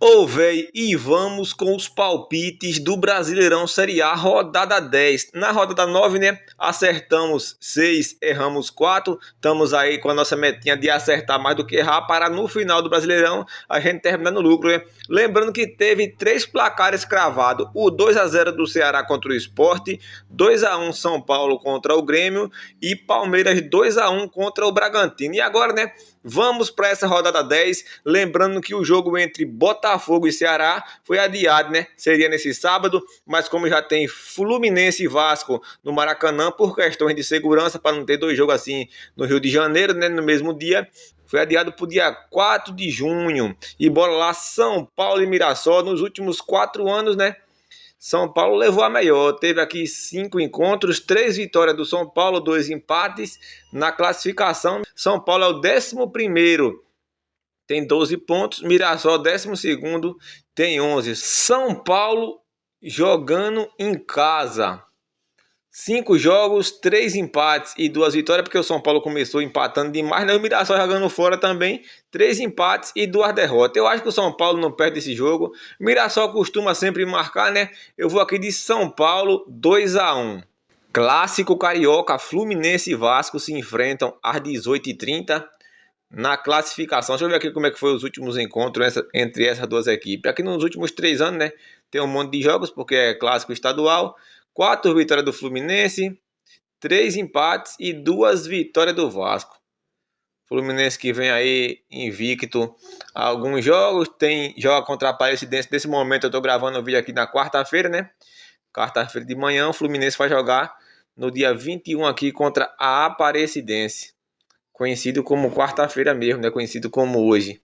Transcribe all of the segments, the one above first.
Ô, véi, e vamos com os palpites do Brasileirão Série A, rodada 10. Na rodada 9, né, acertamos 6, erramos 4. Estamos aí com a nossa metinha de acertar mais do que errar, para no final do Brasileirão a gente terminar no lucro, né? Lembrando que teve 3 placares cravados: o 2-0 do Ceará contra o Sport, 2-1 São Paulo contra o Grêmio e Palmeiras 2-1 contra o Bragantino. E agora, né, vamos para essa rodada 10, lembrando que o jogo entre Botafogo e Ceará foi adiado, né? Seria nesse sábado, mas como já tem Fluminense e Vasco no Maracanã, por questões de segurança, para não ter 2 jogos assim no Rio de Janeiro, né, no mesmo dia, foi adiado para o dia 4 de junho. E bora lá, São Paulo e Mirassol, nos últimos 4 anos, né? São Paulo levou a melhor, teve aqui 5 encontros, 3 vitórias do São Paulo, 2 empates. Na classificação, São Paulo é o 11º, tem 12 pontos, Mirassol 12º, tem 11. São Paulo jogando em casa, 5 jogos, 3 empates e 2 vitórias, porque o São Paulo começou empatando demais, né? O Mirassol jogando fora também, 3 empates e 2 derrotas. Eu acho que o São Paulo não perde esse jogo. O Mirassol costuma sempre marcar, né? Eu vou aqui de São Paulo 2-1. Clássico carioca, Fluminense e Vasco se enfrentam às 18h30 na classificação. Deixa eu ver aqui como é que foi os últimos encontros entre essas duas equipes. Aqui nos últimos 3 anos, né? Tem um monte de jogos, porque é clássico estadual. 4 vitórias do Fluminense, 3 empates e 2 vitórias do Vasco. Fluminense que vem aí invicto a alguns jogos, joga contra a Aparecidense. Nesse momento eu estou gravando o vídeo aqui na quarta-feira, né? Quarta-feira de manhã, o Fluminense vai jogar no dia 21 aqui contra a Aparecidense. Conhecido como quarta-feira mesmo, né? Conhecido como hoje.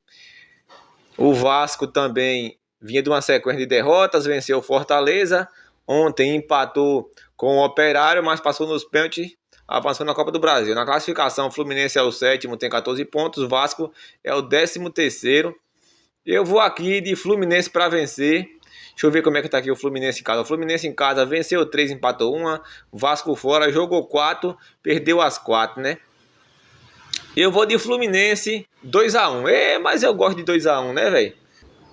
O Vasco também vinha de uma sequência de derrotas, venceu o Fortaleza. Ontem empatou com o Operário, mas passou nos pênaltis, avançou na Copa do Brasil. Na classificação, o Fluminense é o 7º, tem 14 pontos. O Vasco é o 13º. Eu vou aqui de Fluminense para vencer. Deixa eu ver como é que tá aqui o Fluminense em casa. O Fluminense em casa venceu 3, empatou 1. Vasco fora, jogou 4, perdeu as 4, né? Eu vou de Fluminense 2-1. Mas eu gosto de 2-1, né, velho?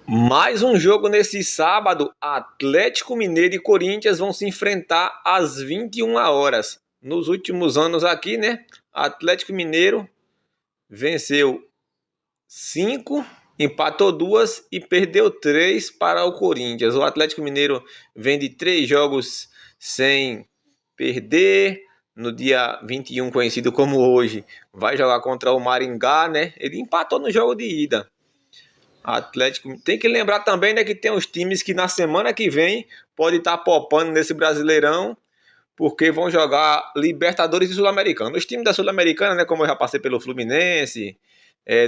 Mais um jogo nesse sábado, Atlético Mineiro e Corinthians vão se enfrentar às 21 horas. Nos últimos anos aqui, né? Atlético Mineiro venceu 5, empatou 2 e perdeu 3 para o Corinthians. O Atlético Mineiro vem de 3 jogos sem perder. No dia 21, conhecido como hoje, vai jogar contra o Maringá, né? Ele empatou no jogo de ida. Atlético tem que lembrar também, né, que tem os times que na semana que vem pode estar popando nesse Brasileirão, porque vão jogar Libertadores e Sul-Americano. Os times da Sul-Americana, né, como eu já passei pelo Fluminense,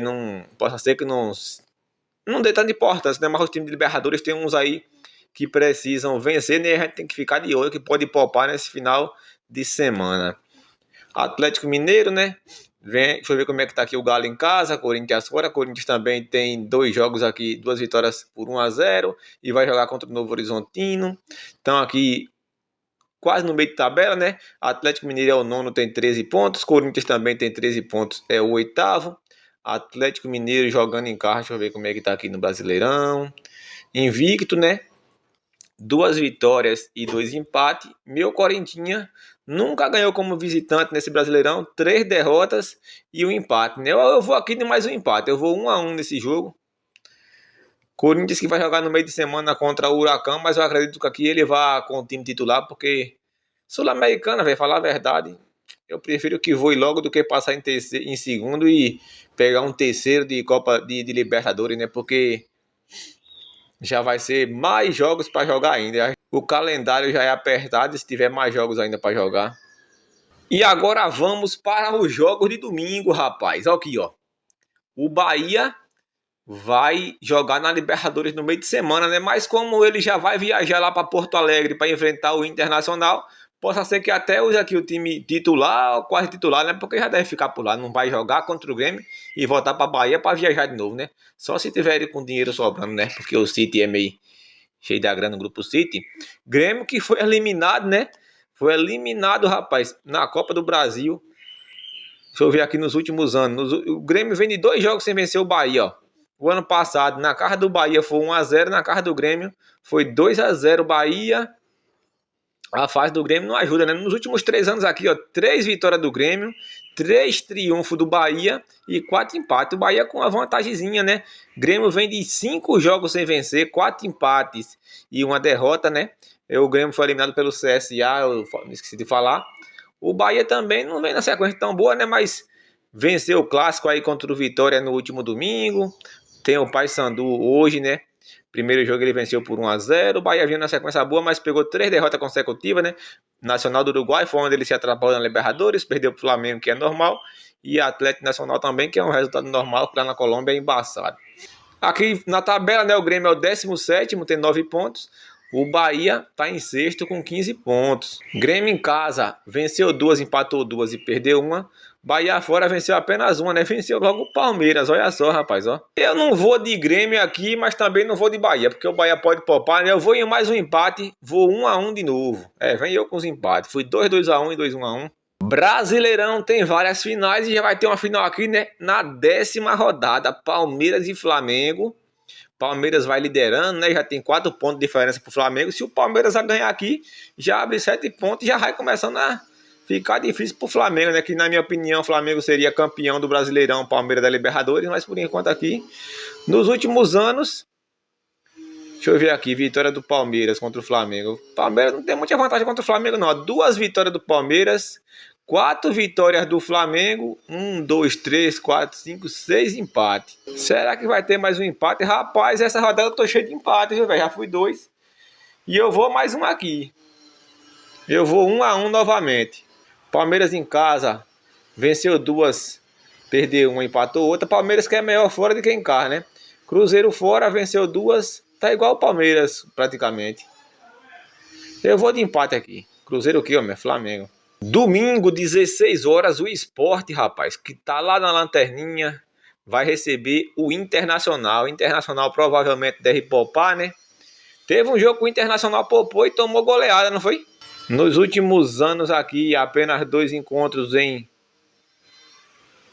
não possa ser que não dê tanta importância, né, mas os times de Libertadores tem uns aí que precisam vencer, né, a gente tem que ficar de olho que pode popar nesse final de semana. Atlético Mineiro, né? Deixa eu ver como é que tá aqui o Galo em casa, Corinthians fora. Corinthians também tem 2 jogos aqui, 2 vitórias por 1-0 e vai jogar contra o Novo Horizontino. Então aqui quase no meio de tabela, né? Atlético Mineiro é o 9º, tem 13 pontos. Corinthians também tem 13 pontos, é o 8º. Atlético Mineiro jogando em casa, deixa eu ver como é que tá aqui no Brasileirão. Invicto, né? 2 vitórias e 2 empates. Meu Corintinha nunca ganhou como visitante nesse Brasileirão. 3 derrotas e um empate, né? Eu vou aqui de mais um empate. Eu vou 1-1 nesse jogo. Corinthians que vai jogar no meio de semana contra o Huracão, mas eu acredito que aqui ele vá com o time titular, porque Sul-Americana, velho, falar a verdade, eu prefiro que voe logo do que passar em segundo e pegar um terceiro de Copa de Libertadores, né? Porque já vai ser mais jogos para jogar ainda. O calendário já é apertado se tiver mais jogos ainda para jogar. E agora vamos para os jogos de domingo, rapaz. Olha aqui, ó. O Bahia vai jogar na Libertadores no meio de semana, né? Mas como ele já vai viajar lá para Porto Alegre para enfrentar o Internacional, possa ser que até use aqui o time titular, quase titular, né? Porque já deve ficar por lá, não vai jogar contra o Grêmio e voltar para Bahia para viajar de novo, né? Só se tiver com dinheiro sobrando, né? Porque o City é meio cheio da grana no grupo City. Grêmio que foi eliminado, né? Foi eliminado, rapaz, na Copa do Brasil. Deixa eu ver aqui nos últimos anos. O Grêmio vem de 2 jogos sem vencer o Bahia, ó. O ano passado, na casa do Bahia, foi 1-0. Na casa do Grêmio, foi 2-0 Bahia. A fase do Grêmio não ajuda, né? Nos últimos 3 anos aqui, ó, 3 vitórias do Grêmio, 3 triunfos do Bahia e 4 empates. O Bahia com uma vantagemzinha, né? Grêmio vem de 5 jogos sem vencer, 4 empates e uma derrota, né? O Grêmio foi eliminado pelo CSA, eu esqueci de falar. O Bahia também não vem na sequência tão boa, né? Mas venceu o clássico aí contra o Vitória no último domingo. Tem o Paysandu hoje, né? Primeiro jogo ele venceu por 1-0. O Bahia vinha na sequência boa, mas pegou 3 derrotas consecutivas, né? Nacional do Uruguai foi onde ele se atrapalhou na Libertadores, perdeu para o Flamengo, que é normal. E Atlético Nacional também, que é um resultado normal, que lá na Colômbia é embaçado. Aqui na tabela, né? O Grêmio é o 17º, tem 9 pontos. O Bahia está em sexto com 15 pontos. Grêmio em casa venceu 2, empatou 2 e perdeu 1. Bahia fora venceu apenas 1, né? Venceu logo o Palmeiras. Olha só, rapaz, ó. Eu não vou de Grêmio aqui, mas também não vou de Bahia, porque o Bahia pode poupar, né? Eu vou em mais um empate, vou 1-1 de novo. Vem eu com os empates. Fui 2-2-1 e 2-1-1. Brasileirão tem várias finais e já vai ter uma final aqui, né? Na 10ª rodada, Palmeiras e Flamengo. Palmeiras vai liderando, né? Já tem 4 pontos de diferença para o Flamengo. Se o Palmeiras ganhar aqui, já abre 7 pontos e já vai começando a ficar difícil para o Flamengo, né? Que na minha opinião o Flamengo seria campeão do Brasileirão, Palmeiras da Libertadores, mas por enquanto aqui, nos últimos anos, deixa eu ver aqui, vitória do Palmeiras contra o Flamengo. O Palmeiras não tem muita vantagem contra o Flamengo não, 2 vitórias do Palmeiras, 4 vitórias do Flamengo, 1, 2, 3, 4, 5, 6 empates. Será que vai ter mais um empate? Rapaz, essa rodada eu tô cheio de empates, viu, velho? Já fui 2 e eu vou mais um aqui. Eu vou 1-1 novamente. Palmeiras em casa venceu 2, perdeu 1, empatou outra. Palmeiras que é melhor fora do que em casa, né? Cruzeiro fora venceu 2, tá igual o Palmeiras praticamente. Eu vou de empate aqui. Cruzeiro o quê, homem? Flamengo. Domingo, 16 horas, o Sport, rapaz, que tá lá na lanterninha, vai receber o Internacional. O Internacional provavelmente deve poupar, né? Teve um jogo que o Internacional poupou e tomou goleada, não foi? Nos últimos anos aqui, apenas 2 encontros em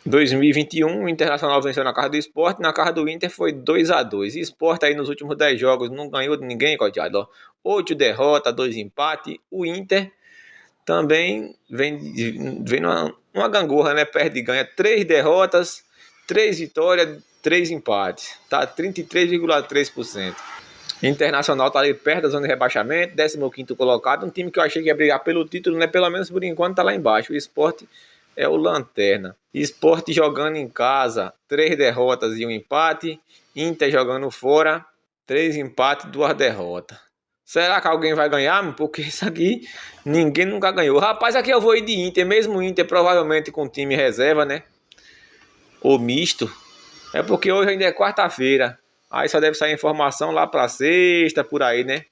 2021, o Internacional venceu na casa do Sport, na casa do Inter foi 2-2. Sport aí nos últimos 10 jogos não ganhou de ninguém, coitado, ó. 8 derrotas, 2 empates. O Inter também vem numa gangorra, né? Perde e ganha 3 derrotas, 3 vitórias, 3 empates. Tá 33,3%. Internacional tá ali perto da zona de rebaixamento, 15º colocado. Um time que eu achei que ia brigar pelo título, né? Pelo menos por enquanto tá lá embaixo. O Sport é o lanterna. Sport jogando em casa, 3 derrotas e 1 empate. Inter jogando fora, 3 empates e 2 derrotas. Será que alguém vai ganhar? Porque isso aqui ninguém nunca ganhou. Rapaz, aqui eu vou ir de Inter. Mesmo o Inter provavelmente com time reserva, né? Ou misto. É porque hoje ainda é quarta-feira. Aí só deve sair informação lá pra sexta, por aí, né?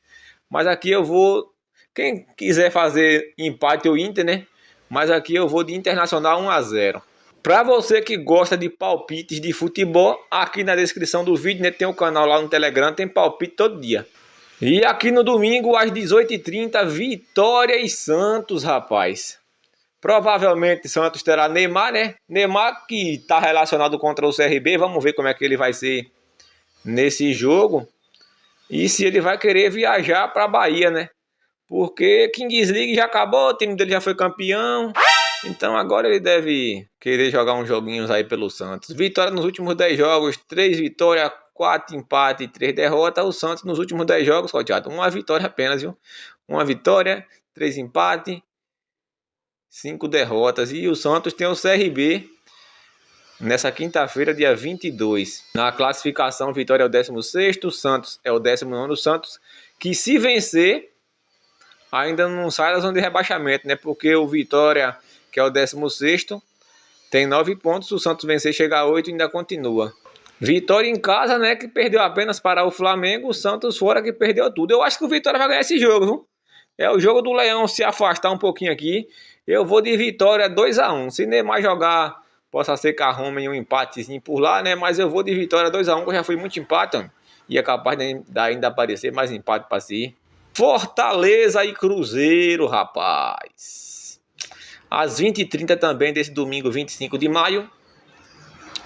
Mas aqui eu vou... Quem quiser fazer empate ou Inter, né? Mas aqui eu vou de Internacional 1-0. Pra você que gosta de palpites de futebol, aqui na descrição do vídeo, né? Tem o canal lá no Telegram, tem palpite todo dia. E aqui no domingo, às 18h30, Vitória e Santos, rapaz. Provavelmente Santos terá Neymar, né? Neymar que está relacionado contra o CRB. Vamos ver como é que ele vai ser nesse jogo. E se ele vai querer viajar para a Bahia, né? Porque Kings League já acabou, o time dele já foi campeão. Então agora ele deve querer jogar uns joguinhos aí pelo Santos. Vitória nos últimos 10 jogos, 3 vitórias, 4 empates e 3 derrotas. O Santos nos últimos 10 jogos, coteado, 1 vitória apenas, viu? 1 vitória, 3 empates, 5 derrotas. E o Santos tem o CRB nessa quinta-feira, dia 22. Na classificação, Vitória é o 16º, o Santos é o 19º. O Santos que se vencer ainda não sai da zona de rebaixamento, né? Porque o Vitória, que é o 16º, tem 9 pontos. O Santos vencer, chega a 8 e ainda continua. Vitória em casa, né? Que perdeu apenas para o Flamengo. O Santos fora, que perdeu tudo. Eu acho que o Vitória vai ganhar esse jogo, viu? É o jogo do Leão se afastar um pouquinho aqui. Eu vou de Vitória 2-1. Se Neymar jogar, possa ser que arrume um empatezinho por lá, né? Mas eu vou de Vitória 2-1, que eu já fui muito empate, ó. E é capaz de ainda aparecer mais empate para si. Fortaleza e Cruzeiro, rapaz. Às 20h30 também desse domingo, 25 de maio.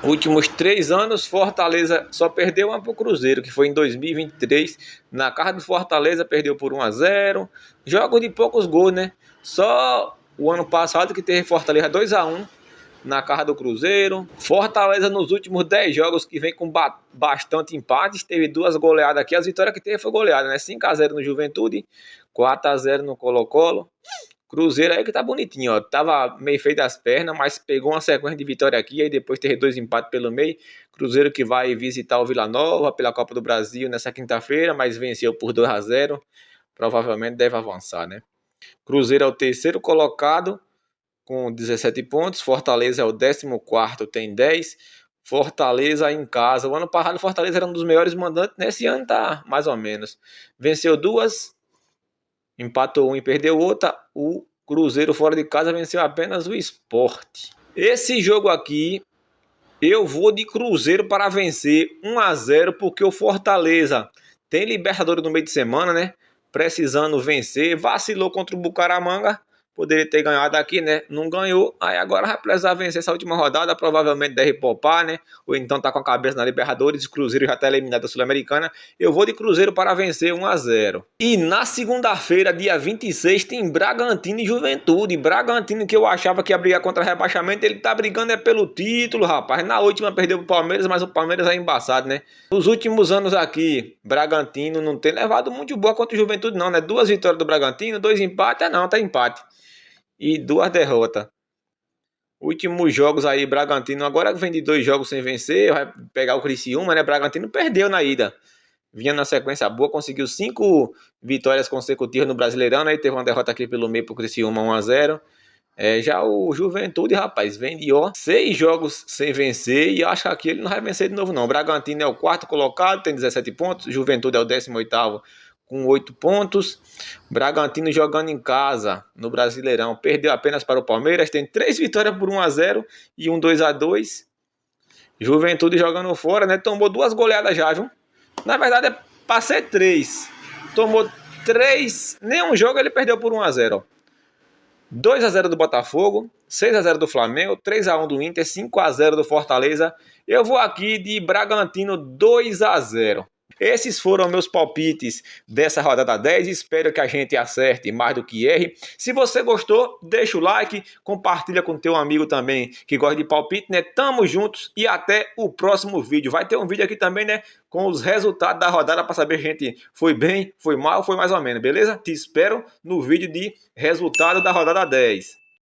Últimos 3 anos, Fortaleza só perdeu uma para o Cruzeiro, que foi em 2023. Na casa do Fortaleza, perdeu por 1-0. Jogo de poucos gols, né? Só o ano passado que teve Fortaleza 2-1 na casa do Cruzeiro. Fortaleza nos últimos 10 jogos que vem com bastante empates. Teve 2 goleadas aqui. As vitórias que teve foi goleada, né? 5-0 no Juventude, 4-0 no Colo-Colo. Cruzeiro aí que tá bonitinho, ó. Tava meio feio das pernas, mas pegou uma sequência de vitória aqui. Aí depois teve 2 empates pelo meio. Cruzeiro que vai visitar o Vila Nova pela Copa do Brasil nessa quinta-feira, mas venceu por 2-0. Provavelmente deve avançar, né? Cruzeiro é o terceiro colocado com 17 pontos. Fortaleza é o 14º, tem 10. Fortaleza em casa. O ano passado, Fortaleza era um dos melhores mandantes. Nesse ano tá mais ou menos. Venceu 2, empatou 1 e perdeu outra. O Cruzeiro fora de casa venceu apenas o Sport. Esse jogo aqui, eu vou de Cruzeiro para vencer 1-0, porque o Fortaleza tem Libertadores no meio de semana, né? Precisando vencer. Vacilou contra o Bucaramanga. Poderia ter ganhado aqui, né? Não ganhou. Aí agora vai precisar vencer essa última rodada. Provavelmente deve poupar, né? Ou então tá com a cabeça na Libertadores. O Cruzeiro já tá eliminado da Sul-Americana. Eu vou de Cruzeiro para vencer 1-0. E na segunda-feira, dia 26, tem Bragantino e Juventude. Bragantino, que eu achava que ia brigar contra rebaixamento, ele tá brigando é pelo título, rapaz. Na última perdeu pro Palmeiras, mas o Palmeiras é embaçado, né? Nos últimos anos aqui, Bragantino não tem levado muito boa contra o Juventude, não, né? 2 vitórias do Bragantino, 2 empates. Não, tá empate. E 2 derrotas. Últimos jogos aí, Bragantino agora vem de 2 jogos sem vencer, vai pegar o Criciúma, né? Bragantino perdeu na ida. Vinha na sequência boa, conseguiu 5 vitórias consecutivas no Brasileirão, né? E teve uma derrota aqui pelo meio pro Criciúma, 1-0. Já o Juventude, rapaz, vem de 6 jogos sem vencer e acho que aqui ele não vai vencer de novo, não. O Bragantino é o 4º colocado, tem 17 pontos. Juventude é o 18º com 8 pontos. Bragantino jogando em casa no Brasileirão, perdeu apenas para o Palmeiras, tem 3 vitórias por 1-0 e 2-2. Juventude jogando fora, né? Tomou 2 goleadas já, viu? Na verdade é para ser 3. Tomou 3, nenhum jogo ele perdeu por 1-0. 2-0 do Botafogo, 6-0 do Flamengo, 3-1 do Inter, 5-0 do Fortaleza. Eu vou aqui de Bragantino 2-0. Esses foram meus palpites dessa rodada 10. Espero que a gente acerte mais do que erre. Se você gostou, deixa o like, compartilha com teu amigo também que gosta de palpite, né? Tamo juntos e até o próximo vídeo. Vai ter um vídeo aqui também, né? Com os resultados da rodada para saber se a gente foi bem, foi mal, foi mais ou menos, beleza? Te espero no vídeo de resultado da rodada 10.